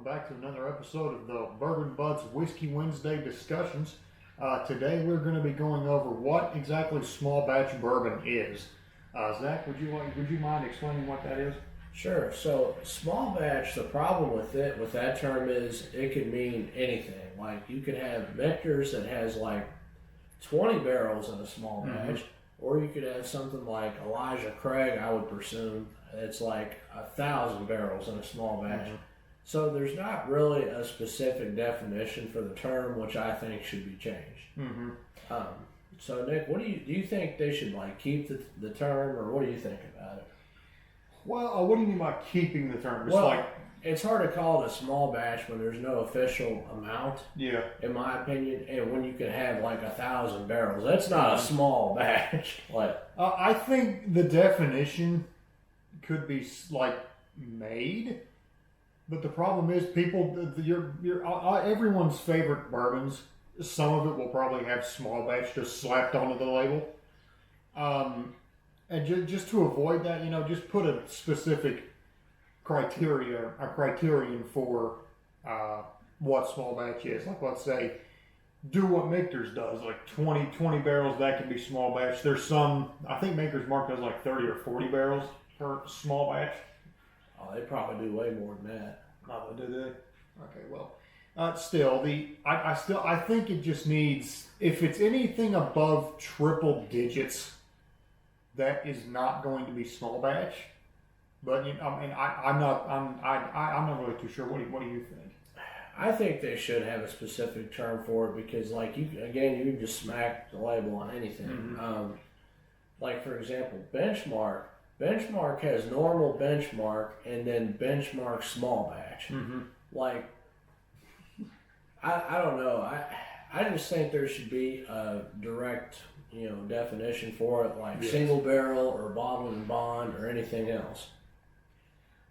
back to another episode of the Bourbon Buds Whiskey Wednesday discussions. Today we're going to be going over what exactly small batch bourbon is. Zach, would you mind explaining what that is? Sure. So small batch, the problem with that term is it could mean anything. Like you could have Victor's that has like 20 barrels in a small batch, or you could have something like Elijah Craig, I would presume, it's like 1,000 barrels in a small batch. So there's not really a specific definition for the term, which I think should be changed. So Nick, what do you think they should like keep the term, or what do you think about it? Well, what do you mean by keeping the term? It's hard to call it a small batch when there's no official amount. Yeah. In my opinion, and when you can have like 1,000 barrels, that's not a small batch. I think the definition could be like made, but the problem is everyone's favorite bourbons. Some of it will probably have small batch just slapped onto the label. And just to avoid that, just put a specific criterion for what small batch is. Like, let's say, do what Michter's does, like 20 barrels, that can be small batch. There's some, I think Maker's Mark does like 30 or 40 barrels per small batch. Oh, they probably do way more than that. Oh, do they? Okay, well, I think it just needs, if it's anything above triple digits, that is not going to be small batch. But I'm not really too sure. What do you think? I think they should have a specific term for it because, like, you can just smack the label on anything. Like, for example, benchmark. Benchmark has normal benchmark and then benchmark small batch. Like, I don't know. I just think there should be a direct definition for it, like single barrel or bottled and bond or anything else.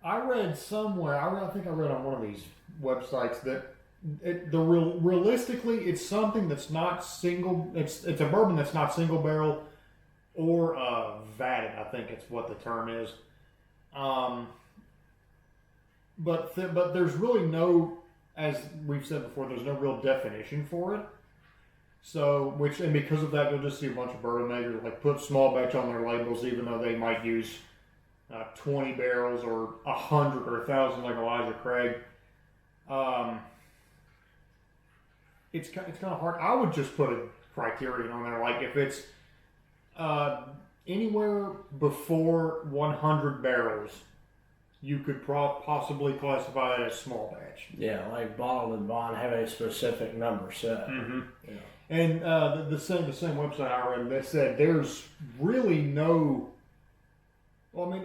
I read somewhere, I think I read on one of these websites that realistically it's something that's not single. It's a bourbon that's not single barrel or vatted. I think it's what the term is. But there's really no, as we've said before, there's no real definition for it. So, and because of that, you'll just see a bunch of bourbon makers like put small batch on their labels, even though they might use 20 barrels or 100 or 1,000 like Elijah Craig. It's kind of hard. I would just put a criterion on there, like if it's anywhere before 100 barrels, you could possibly classify that as small batch. Yeah, like bottled and bond have a specific number set. Yeah. And the same website I read, they said there's really no. Well, I mean,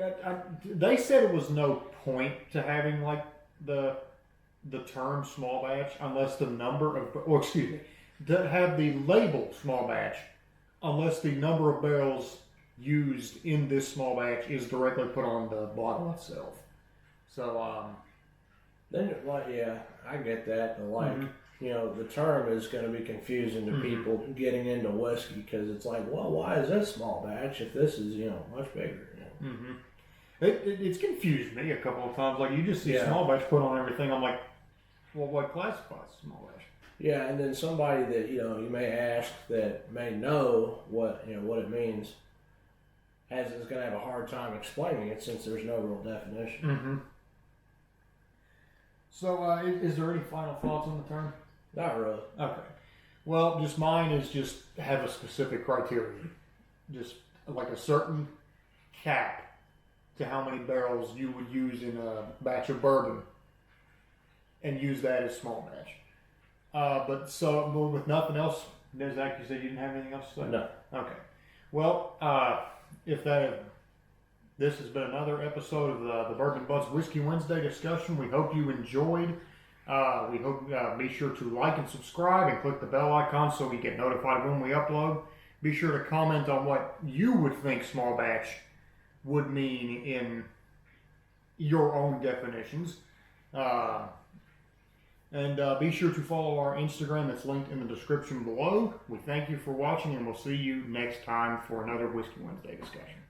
they said it was no point to having like the term small batch unless the number of, to have the label small batch unless the number of barrels used in this small batch is directly put on the bottle itself. So, then, I get that, but the term is going to be confusing to people getting into whiskey because it's like, well, why is this small batch if this is, much bigger? It's confused me a couple of times. Like, you just see small batch put on everything. I'm like, well, what classifies small batch? Yeah, and then somebody that, you may ask that may know what it means is going to have a hard time explaining it since there's no real definition. So, is there any final thoughts on the term? Not really. Okay. Well, just mine is just have a specific criterion. Just like a certain cap to how many barrels you would use in a batch of bourbon and use that as small batch. But with nothing else, Zach, you said you didn't have anything else to say? No. Okay. Well, this has been another episode of the Bourbon Buds Whiskey Wednesday discussion. We hope you enjoyed. We hope be sure to like and subscribe and click the bell icon so we get notified when we upload. Be sure to comment on what you would think small batch would mean in your own definitions. And be sure to follow our Instagram that's linked in the description below. We thank you for watching and we'll see you next time for another Whiskey Wednesday discussion.